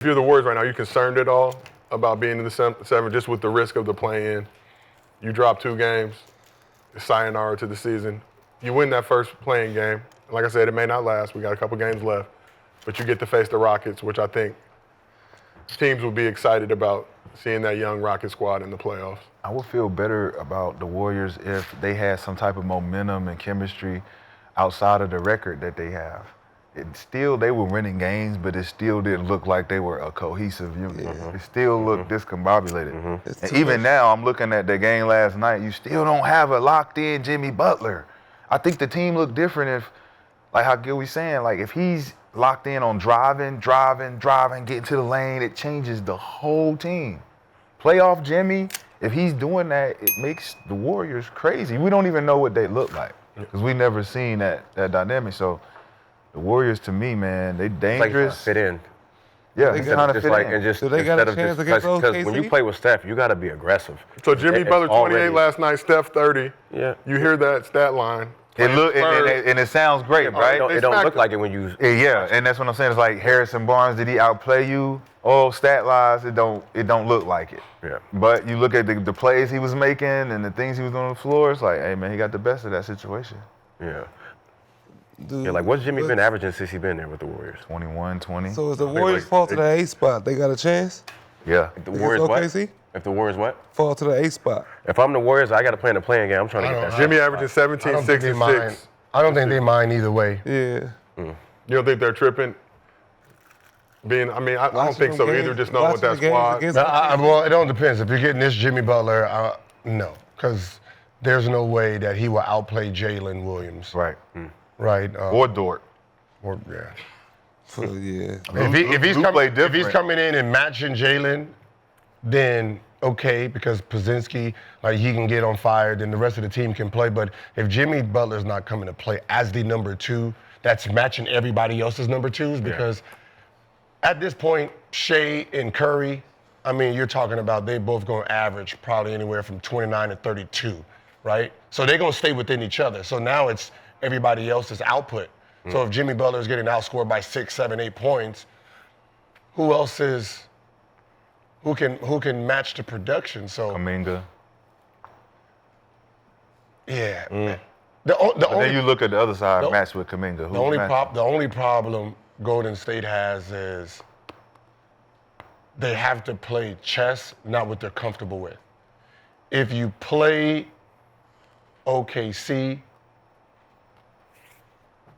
If you're the Warriors right now, are you concerned at all about being in the seven, just with the risk of the play-in? You drop 2 games, sayonara to the season. You win that first playing game. Like I said, it may not last. We got a couple games left. But you get to face the Rockets, which I think teams will be excited about seeing that young Rocket squad in the playoffs. I would feel better about the Warriors if they had some type of momentum and chemistry outside of the record that they have. They were winning games, but it still didn't look like they were a cohesive unit. Yeah. It still looked discombobulated. And even now, I'm looking at the game last night, you still don't have a locked-in Jimmy Butler. I think the team looked different if, like how Gil was saying, like if he's locked in on driving, getting to the lane, it changes the whole team. Playoff Jimmy, if he's doing that, it makes the Warriors crazy. We don't even know what they look like because we never seen that dynamic. So the Warriors, to me, man, they dangerous. Like fit in. Yeah, they kind of fit in. And just, do they got a chance against those Because when you play with Steph, you got to be aggressive. So Jimmy Butler 28 last night, Steph 30. Yeah. You hear that stat line. It sounds great, right? It don't look like it when you. Yeah, and that's what I'm saying. It's like Harrison Barnes, did he outplay you? Oh, stat-wise, it don't look like it. Yeah. But you look at the plays he was making and the things he was doing on the floor, it's like, hey, man, he got the best of that situation. Yeah. Like what's Jimmy been averaging since he's been there with the Warriors? 21, 20. So is the Warriors fall to the 8th spot? They got a chance? Yeah. If the Warriors OKC? If the Warriors what? Fall to the 8th spot. If I'm the Warriors, I got to play in the playing game. I'm trying to get that. Jimmy averaging 17, 6, and 6. I don't think they mind either way. Yeah. You don't think they're tripping? I don't think so either, just knowing what that squad. Well, it all depends. If you're getting this Jimmy Butler, no. Because there's no way that he will outplay Jalen Williams. Right. Right. Or Dort. Yeah. So, yeah. If he's coming in and matching Jalen, then okay, because Pozinski, like he can get on fire, then the rest of the team can play. But if Jimmy Butler's not coming to play as the number 2, that's matching everybody else's number 2s because at this point, Shea and Curry, you're talking about they both going to average probably anywhere from 29 to 32, right? So they're going to stay within each other. So now it's everybody else's output. So if Jimmy Butler is getting outscored by 6, 7, 8 points, who else is who can match the production? So Kuminga. Yeah. Then you look at the other side, match with Kuminga. The only problem Golden State has is they have to play chess, not what they're comfortable with. If you play OKC,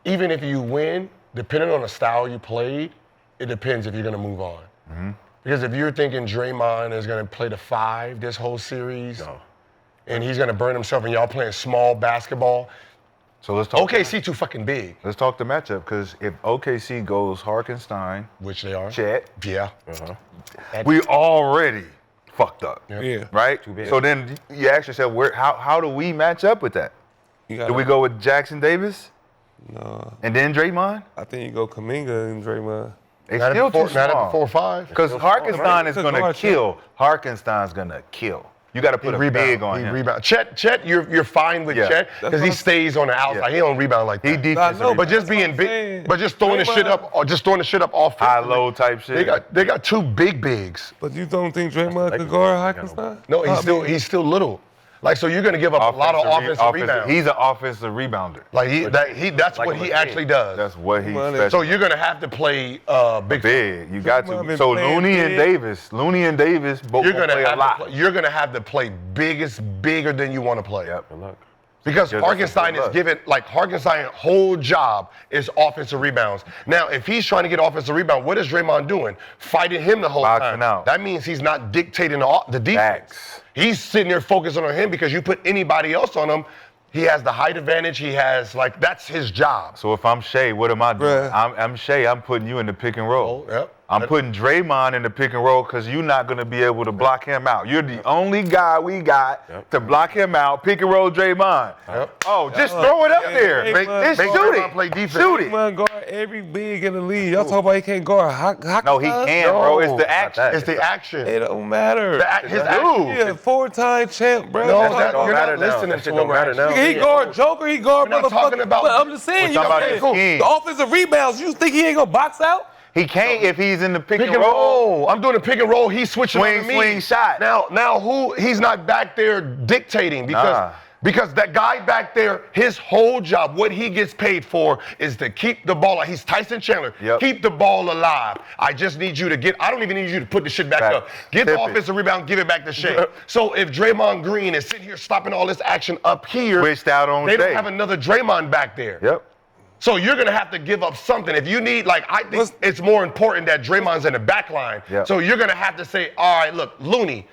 even if you win, depending on the style you played, it depends if you're going to move on. Mm-hmm. Because if you're thinking Draymond is going to play the 5 this whole series, and he's going to burn himself and y'all playing small basketball, so let's talk. OKC too fucking big. Let's talk the matchup, because if OKC goes Hartenstein, which they are, Chet, we already fucked up. Yeah. Right? So then you ask yourself, how do we match up with that? Do we go with Jackson Davis? No. And then Draymond? I think you go Kuminga and Draymond. It's still too small. Not at the 4 or 5. Because Hartenstein is going to kill. Hartenstein's going to kill. You got to put a big on him. Rebound. Chet, you're fine with Chet because he stays on the outside. He don't rebound like that. He defensive. But just being big, but just throwing the shit up, or just throwing the shit up off high-low type shit. They got 2 big bigs. But you don't think Draymond could guard Hartenstein? No, he's still little. Like, so you're going to give up a lot of offensive rebounds. He's an offensive rebounder. That's what he actually does. That's what he's special. So you're going to have to play big. You got to. So Looney and Davis both play a lot. You're going to have to play bigger than you want to play. Yep, good luck. Because Hartenstein is given, Hartenstein's whole job is offensive rebounds. Now, if he's trying to get offensive rebound, what is Draymond doing? Fighting him the whole time. Out. That means he's not dictating the defense. He's sitting there focusing on him because you put anybody else on him, he has the height advantage. He has, that's his job. So if I'm Shea, what am I doing? I'm Shea. I'm putting you in the pick and roll. I'm putting Draymond in the pick and roll because you're not going to be able to block him out. You're the only guy we got to block him out. Pick and roll Draymond. Oh, just throw it up there. Just shoot it. Play defense. Shoot it. Draymond guard every big in the league. Y'all talking about he can't guard Hartenstein? No, he can, bro. It's the action. It's the action. It don't matter. His action. He a 4-time champ, bro. No, you're not listening to him right now. He guard Joker. He guard motherfucker. But I'm just saying, the offensive rebounds. You think he ain't gonna box out? He can't if he's in the pick and roll. I'm doing a pick and roll. He's switching on to me. Swing shot. Now he's not back there dictating because that guy back there, his whole job, what he gets paid for is to keep the ball. He's Tyson Chandler. Yep. Keep the ball alive. I just need you to I don't even need you to put the shit back up. Get the offensive rebound, give it back to Shea. So if Draymond Green is sitting here stopping all this action up here, Switched out on they don't Shea. have another Draymond back there. Yep. So you're going to have to give up something. If you need, I think it's more important that Draymond's in the back line. Yep. So you're going to have to say, all right, look, Looney,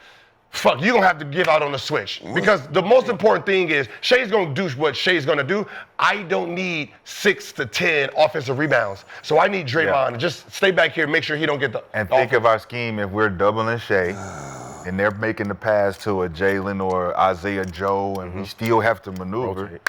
fuck, you're going to have to give out on the switch. Because the most important thing is Shea's going to do what Shea's going to do. I don't need 6 to 10 offensive rebounds. So I need Draymond to just stay back here, make sure he don't get the And think of our scheme if we're doubling Shea and they're making the pass to a Jalen or Isaiah Joe and we still have to maneuver. Rotate.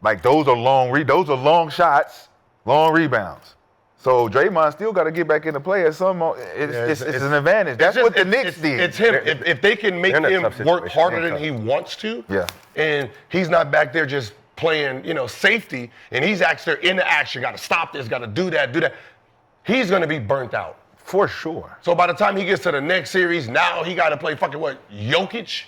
Like those are long shots, long rebounds. So Draymond still got to get back into play at some. It's an advantage. That's what the Knicks did. It's him. If they can make him work harder than he wants to, and he's not back there just playing, safety, and he's actually in the action, got to stop this, got to do that. He's going to be burnt out. For sure. So by the time he gets to the next series, now he got to play fucking Jokic?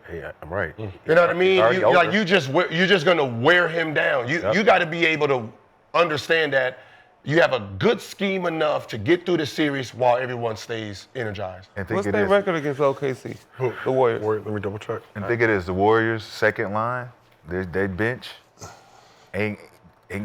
Yeah, I'm right. You know what I mean? You're just gonna wear him down. You got to be able to understand that you have a good scheme enough to get through the series while everyone stays energized. What's their record against OKC? The Warriors. Let me double check. And think it is the Warriors' second line. They bench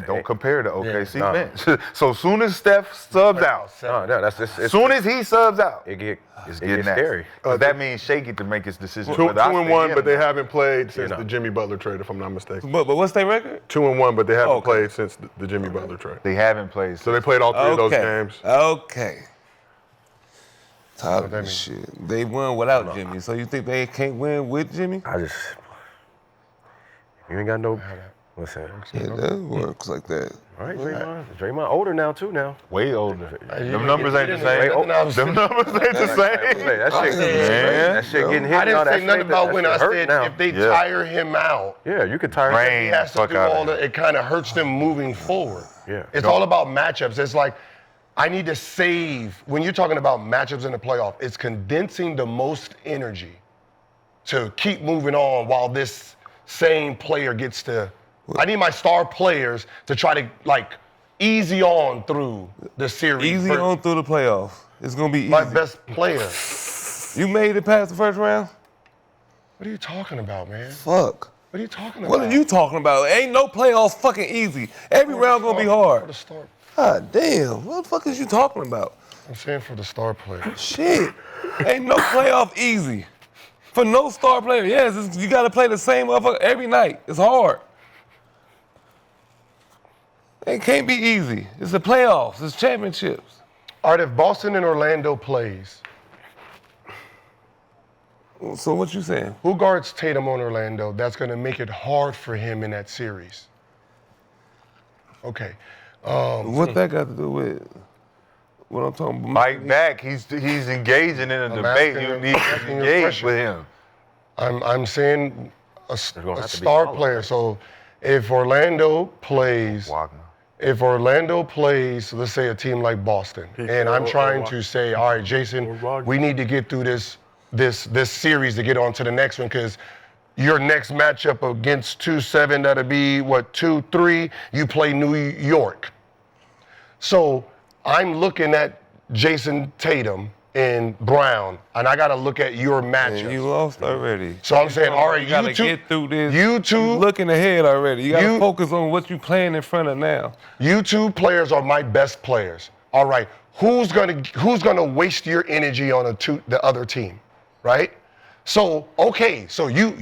don't compare to OKC bench. So soon as Steph subs out, soon as he subs out, it gets getting scary. That means Shea get to make his decision. 2-1, but they haven't played since the Jimmy Butler trade, if I'm not mistaken. But what's their record? 2-1, but they haven't played since the Jimmy Butler trade. They haven't played. So they played all 3 of those games. Okay. Tired of this shit. They won without Jimmy, so you think they can't win with Jimmy? You ain't got no. Listen. Yeah, that works like that. All right, Draymond older now too now. Way older. Them numbers ain't the same. Them numbers ain't the same. That shit getting hit. I didn't say nothing about when I said if they tire him out. Yeah, you could tire him. He has to do all that. It kind of hurts them moving forward. Yeah. It's all about matchups. It's like I need to save. When you're talking about matchups in the playoff, it's condensing the most energy to keep moving on while this same player gets to. I need my star players to try to easy on through the series. Easy on through the playoff. It's gonna be easy. My best player. You made it past the first round? What are you talking about, man? Fuck. What are you talking about? What are you talking about? Ain't no playoffs fucking easy. Every round gonna be hard. God damn. What the fuck is you talking about? I'm saying for the star player. Shit. Ain't no playoff easy. For no star player, yes, you gotta play the same motherfucker every night. It's hard. It can't be easy. It's the playoffs. It's championships. All right, if Boston and Orlando plays. So what you saying? Who guards Tatum on Orlando? That's going to make it hard for him in that series. Okay. What that got to do with what I'm talking about? Mike back. He's engaging in a debate. You need to engage with him. I'm saying a star player. So if Orlando plays. Wagner. If Orlando plays, let's say a team like Boston, and I'm trying to say, all right, Jason, we need to get through this series to get on to the next one, because your next matchup against 2-7, that'll be 2-3, you play New York. So I'm looking at Jason Tatum and Brown, and I got to look at your matchup. Man, you lost already. So I'm saying, all right, you gotta get through this. You two. You looking ahead already. You got to focus on what you playing in front of now. You two players are my best players. All right, who's gonna waste your energy on the other team, right? So okay, so you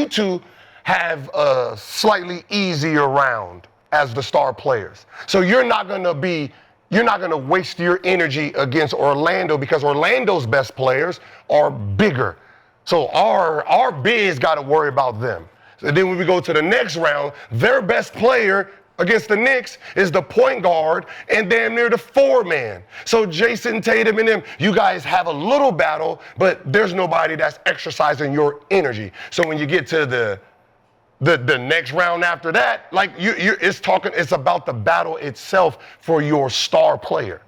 two have a slightly easier round as the star players. So you're not gonna waste your energy against Orlando, because Orlando's best players are bigger. So our bigs got to worry about them. So then when we go to the next round, their best player against the Knicks is the point guard and damn near the 4-man. So Jason Tatum and them, you guys have a little battle, but there's nobody that's exercising your energy. So when you get to the the next round after that, like it's about the battle itself for your star player.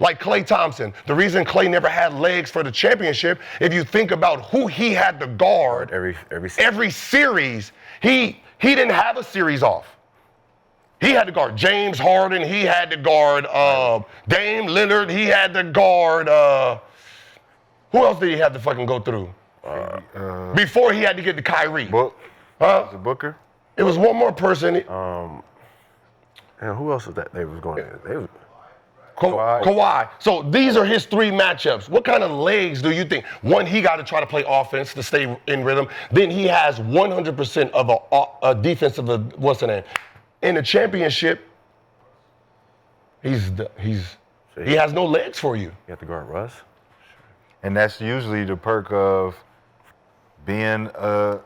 Like Klay Thompson, the reason Klay never had legs for the championship, if you think about who he had to guard every series, he didn't have a series off. He had to guard James Harden. He had to guard Dame Lillard. He had to guard. Who else did he have to fucking go through? Before he had to get to Kyrie. Was it Booker? It was one more person. And who else was that they was going in? Kawhi. So these are his 3 matchups. What kind of legs do you think? One, he got to try to play offense to stay in rhythm. Then he has 100% of a defensive, what's the name? In the championship, he has no legs for you. You have to guard Russ. And that's usually the perk of being a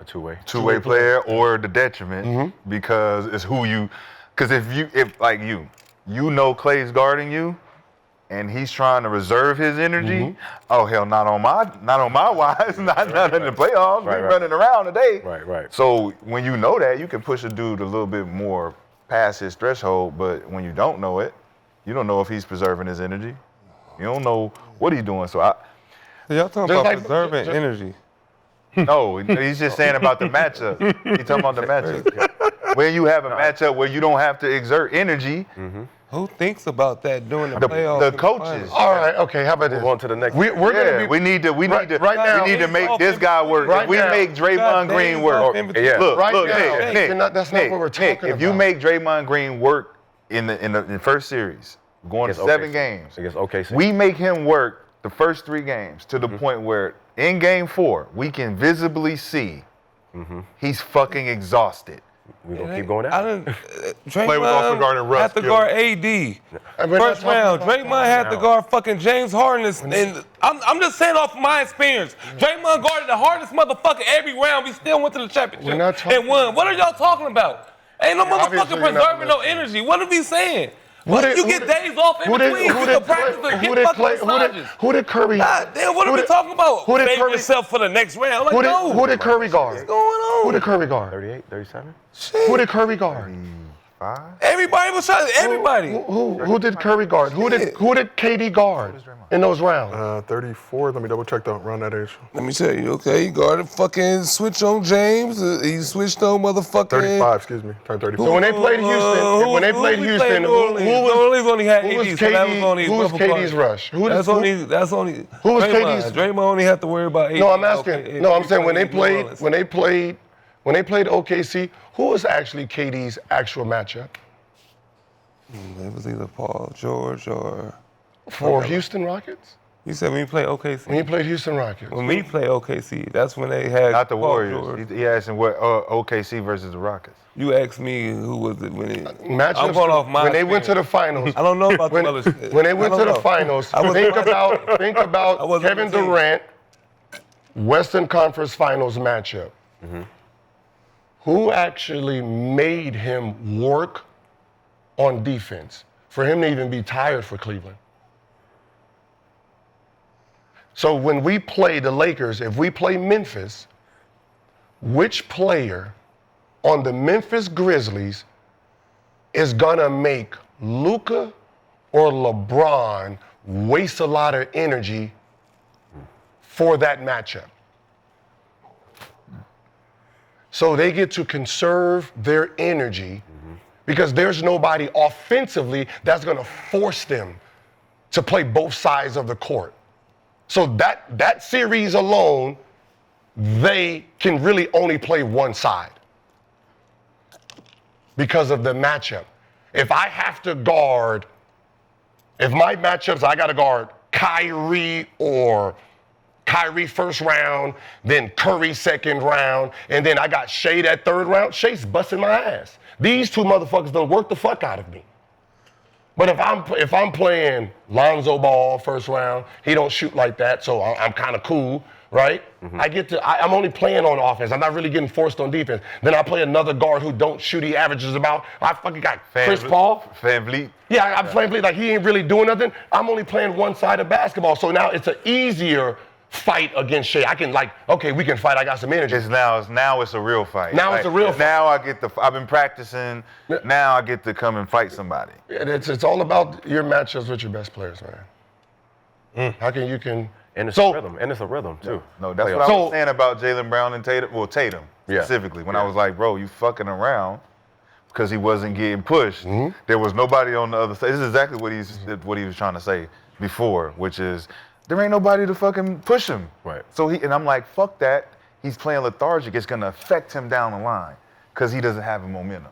two-way player or the detriment because it's who you. Because if you know Klay's guarding you, and he's trying to reserve his energy. Oh hell, not on my wise, not in the playoffs. We're running around today. Right. So when you know that, you can push a dude a little bit more past his threshold. But when you don't know it, you don't know if he's preserving his energy. You don't know what he's doing. So y'all talking about preserving energy. No, he's just saying about the matchup. He's talking about the matchup. When you have a matchup where you don't have to exert energy. Who thinks about that during the playoffs? The coaches. All right, okay. How about this? We're on to the next. We're gonna be. We need to make this guy work. Right If we now. make Draymond Green work, Look, That's not what we're talking about. If you make Draymond Green work in the first series, going to 7 games, against OKC, we make him work the first 3 games to the point where in game 4 we can visibly see he's fucking exhausted. We're going to keep going out. Play with Austin Gardner and Russ. Had to guard AD. First round, Draymond had to guard fucking James Harden. And I'm just saying off my experience. Draymond guarded the hardest motherfucker every round. We still went to the championship and won. What are y'all talking about? Ain't no motherfucker preserving no energy. What are we saying? You get days off in between. You can practice and get fucking massages. Who did Curry? God damn, what are we talking about? Who did Save Curry yourself for the next round. Like, who did Curry guard? What's going on? Who did Curry guard? 38, 37? Who did Curry guard? 5? Everybody was trying. Everybody. Who did Curry guard? Who did KD guard in those rounds? 34. Let me double check the run that is. Let me tell you, okay? He guarded fucking switch on James. He switched on motherfucking 35. Excuse me. Turned 34. So when they played Houston, New Orleans only had who was 80, so that was only who was KD's rush? That's only. Who was Draymond. KD's? Draymond only had to worry about 80. No, I'm asking. I'm saying when they played OKC, who was actually KD's actual matchup? It was either Paul George or for Houston Rockets. You said when you play OKC. When you played Houston Rockets. When we play OKC, that's when they had Not the Paul Warriors. George. He asked him what OKC versus the Rockets. You asked me who was it when it. Matchups, I'm going off my when they went to the finals. I don't know about the other shit. When they went to the finals, think about Kevin Durant, Western Conference Finals matchup. Who actually made him work on defense for him to even be tired for Cleveland? So when we play the Lakers, if we play Memphis, which player on the Memphis Grizzlies is gonna make Luka or LeBron waste a lot of energy for that matchup? So they get to conserve their energy because there's nobody offensively that's gonna force them to play both sides of the court. So that series alone, they can really only play one side because of the matchup. If I have to guard, if my matchups, I gotta guard Kyrie or Kyrie first round, then Curry second round, and then I got Shea that third round, Shea's busting my ass. These 2 motherfuckers don't work the fuck out of me. But if I'm playing Lonzo Ball first round, he don't shoot like that, so I'm kind of cool, right? I'm only playing on offense. I'm not really getting forced on defense. Then I play another guard who don't shoot. He averages about. I fucking got Chris Paul. Van Vliet. Yeah, I'm Van Vliet. Like he ain't really doing nothing. I'm only playing one side of basketball, so now it's an easier fight against Shea. I can okay, we can fight. I got some energy. Now it's a real fight. Now it's a real fight. Now I've been practicing. Now I get to come and fight somebody. It's all about your matchups with your best players, man. How can you And it's a rhythm. And it's a rhythm too. No, that's what I was saying about Jaylen Brown and Tatum. Well, Tatum specifically. When I was like, bro, you fucking around because he wasn't getting pushed. There was nobody on the other side. This is exactly what he was trying to say before, which is there ain't nobody to fucking push him. Right. So and I'm like, fuck that. He's playing lethargic. It's gonna affect him down the line because he doesn't have the momentum.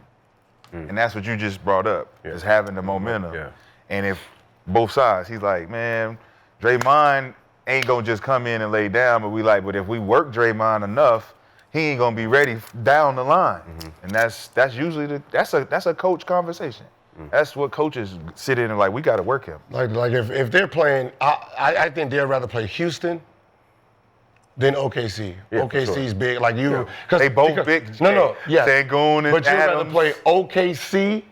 And that's what you just brought up, is having the momentum. Yeah. And if both sides, he's like, man, Draymond ain't gonna just come in and lay down, but if we work Draymond enough, he ain't gonna be ready down the line. And that's usually that's a coach conversation. That's what coaches sit in and like, we gotta work him. Like if they're playing, I think they'd rather play Houston than OKC. Yeah, OKC's big, Cause they both big. Yes. Sengun and but you'd rather Adams. play OKC.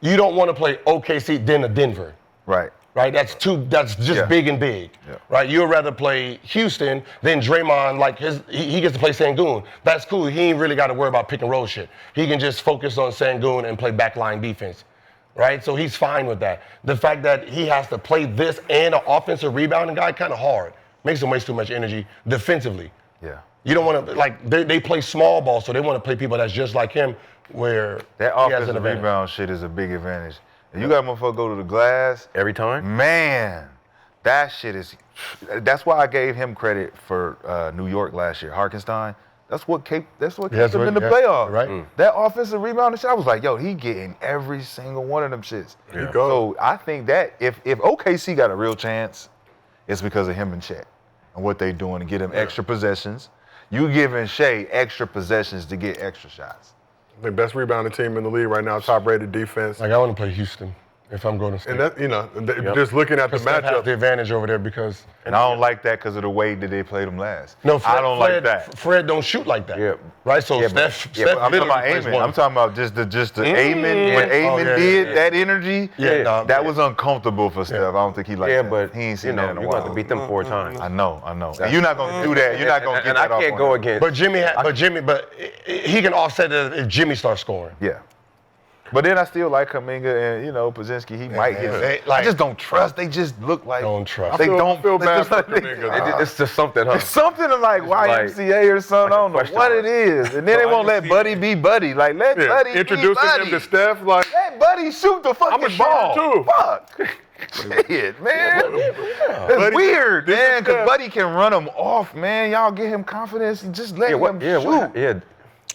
You don't want to play OKC than a Denver. Right. Right, that's just big and big, right? You'd rather play Houston than Draymond, he gets to play Sengun. That's cool. He ain't really got to worry about pick and roll shit. He can just focus on Sengun and play backline defense, right? So he's fine with that. The fact that he has to play this and an offensive rebounding guy, kind of hard. Makes him waste too much energy defensively. Yeah. You don't want to, they play small ball, so they want to play people that's just like him, where that he has an offensive advantage. rebound shit is a big advantage. And you got motherfucker go to the glass. Every time? Man, that shit is, that's why I gave him credit for New York last year. Harkenstein, that's what kept him in the playoffs. Right. That offensive rebound shit, I was like, yo, he getting every single one of them shits. Yeah. So I think that if OKC got a real chance, it's because of him and Chet and what they doing to get him extra possessions. You giving Shea extra possessions to get extra shots. The best rebounding team in the league right now, top-rated defense. I want to play Houston if I'm going to State. And that, just looking at the Steph has matchup. the advantage over there because. And I don't like that because of the way that they played them last. No, Fred, I don't like that. Fred don't shoot like that. Yeah. Right? So Yeah, Steph but I'm talking literally about plays aiming. one. I'm talking about just the aiming. What Aimon did, that energy, that was uncomfortable for Steph. I don't think he liked that. But he ain't seen that in a you're while. going to beat them 4 times. I know. And you're not going to do that. You're not going to get And that I off can't on go him. against. But he can offset it if Jimmy starts scoring. Yeah. But then I still like Kuminga and, Pozinski. He might get I just don't trust. They just look like. Don't trust. They don't feel they bad just for like- Kuminga. It's just something, huh? It's something like YMCA or something. I don't know question what mark. it is. And then they won't let Buddy be Buddy. Like, let Buddy be Introducing Buddy. him to Steph, like, Let Buddy shoot the fucking I'm a shooter, ball. too. Fuck. Shit, man. It's Buddy, weird, this man, is because Steph. Buddy can run him off, man. Y'all get him confidence and just let him shoot.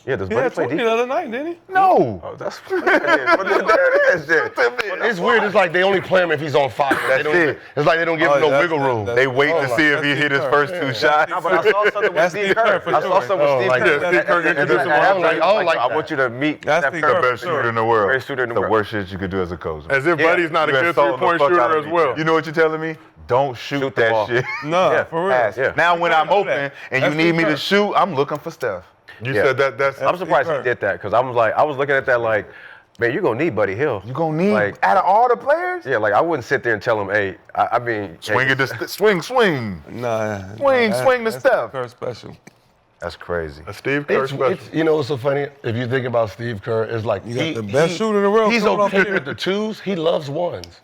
Does He Buddy had play 20 the defense? other night, didn't he? No. Oh, that's there it is. It's weird. It's like they only play him if he's on fire. That's it. It's like they don't give him no wiggle room. They wait to see if he hit his first 2 shots. No, but I saw something with That's Steve Steve Kerr. Kerr for I saw sure. something with Steve like Kerr. that. Steve Kerr introduced him on I don't like I that. want you to meet That's Steph Steve Curry. The best shooter in the world. Great shooter in the The world. worst shit you could do as a coach. as if Buddy's not a You good insulting the three-point fuck out shooter of as me. well. You know what you're telling me? Don't shoot Shoot the that ball. shit. No, Yeah. for real. Pass. Yeah. Now when I'm open and you That's need Steve me Kerr. to shoot, I'm looking for Steph. You Yeah. said that's I'm surprised he did that because I was looking at that like, man, you're going to need Buddy Hill. You gonna need Like- out of all the players? Yeah, like I wouldn't sit there and tell him, hey, I mean, Swing hey, it to swing. Nah. Swing the that's Steph. Kerr special. That's crazy. a Steve Kerr special. What's so funny? If you think about Steve Kerr, it's like You got the best shooter in the world He's coming off okay here. with the 2s. He loves 1s.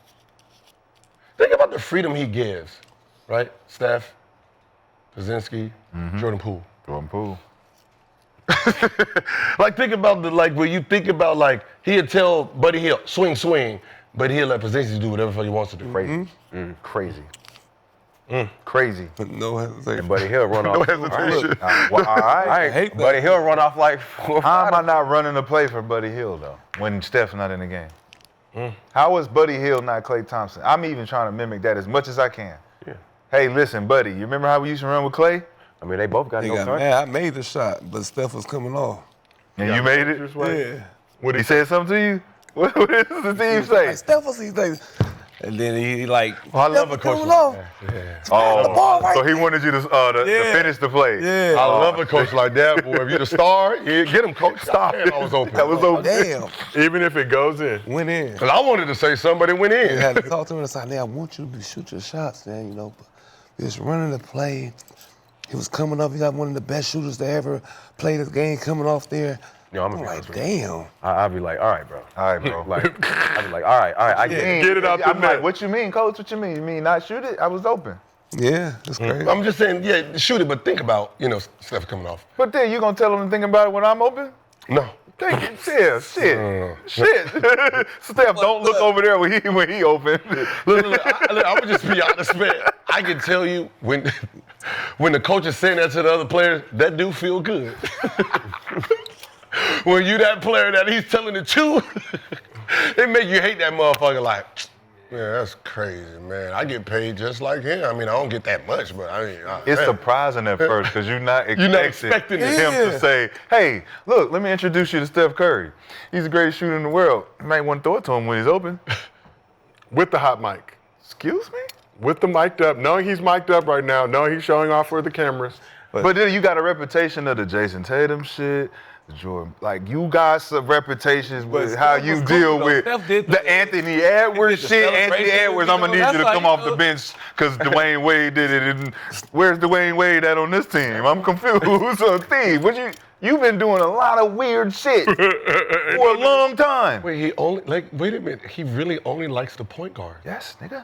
Think about the freedom he gives, right? Steph, Pozinski, Jordan Poole. Jordan Poole. Like think about when you think about he'd tell Buddy Hill swing, but he'll let Pozinski do whatever he wants to do. Crazy. Crazy. Crazy. No hesitation. Buddy Hill run off. Hesitation. All right. I hate that. Buddy Hill run off like 4 or 5. How am I not running a play for Buddy Hill though when Steph's not in the game? How is Buddy Hill not Klay Thompson? I'm even trying to mimic that as much as I can. Yeah. Hey, listen, buddy, you remember how we used to run with Klay? I mean, they both got They no got touch. mad. I made the shot, but Steph was coming off. And you made it? Yeah. What he said something to you? What did the team say? Like, Steph was these days. And then he like, I love a Steph coach coming like off. that. Oh, so he wanted you to Yeah. finish the play. Yeah. I love a coach like that, boy. If you're the star, get him, coach. Stop. I was open. That was open. Damn. Even if it goes in. Went in. Because I wanted to say somebody went I in. had to talk to him and say, I want you to shoot your shots, man, but just running the play. He was coming off. He got one of the best shooters to ever play this game coming off there. Yo, I'm like, damn. I'll be like, all right, bro. All right, bro. Like, I'll be like, all right, I get it. Get it out the I'm net. like, what you mean, coach? What you mean? You mean not shoot it? I was open. Yeah, that's crazy. I'm just saying, yeah, shoot it, but think about, Steph coming off. But then you gonna tell them to think about it when I'm open? No. Think it. Shit. Steph, don't look over there when he open. Look, I would just be honest, man. I can tell you when the coach is saying that to the other players, that do feel good. When you that player that he's telling it to, it make you hate that motherfucker like, yeah, that's crazy, man. I get paid just like him. I mean, I don't get that much, but I mean, It's man. surprising at first because you're not expecting him to say, hey, look, let me introduce you to Steph Curry. He's the greatest shooter in the world. You might want to throw it to him when he's open. With the hot mic. Excuse me? With the mic'd up, knowing he's mic'd up right now, knowing he's showing off for the cameras. But then you got a reputation of the Jason Tatum shit. Jordan, like you got some reputations with how you deal with the Anthony Edwards shit. Anthony Edwards, I'm gonna need you to come off the bench because Dwayne Wade did it. And where's Dwayne Wade at on this team? I'm confused. So, Steve, you've been doing a lot of weird shit for a long time. Wait, wait a minute. He really only likes the point guard. Yes, nigga.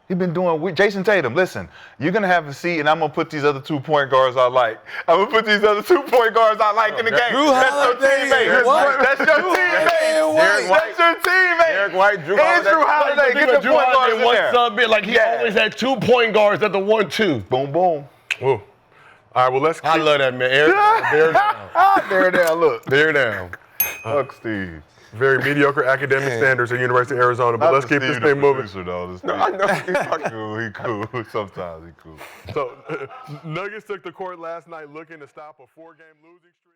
He been doing Jason Tatum. Listen, you're gonna have a seat, and I'm gonna put these other 2 point guards I like. I'm gonna put these other 2 point guards I like in the game. That's your teammate. That's your teammate. That's your teammate. Derek White, Drew Andrew Holiday. Get the point guards in there. Sub-bit, like he always had 2 point guards at the 1-2. Boom, boom. Ooh. All right, well, let's keep. I love that, man. Bear down. There, look. Bear down. Fuck Steve. Very mediocre academic standards at University of Arizona, but let's keep this thing moving. I know. He cool. Sometimes he cool. So, Nuggets took the court last night looking to stop a 4-game losing streak.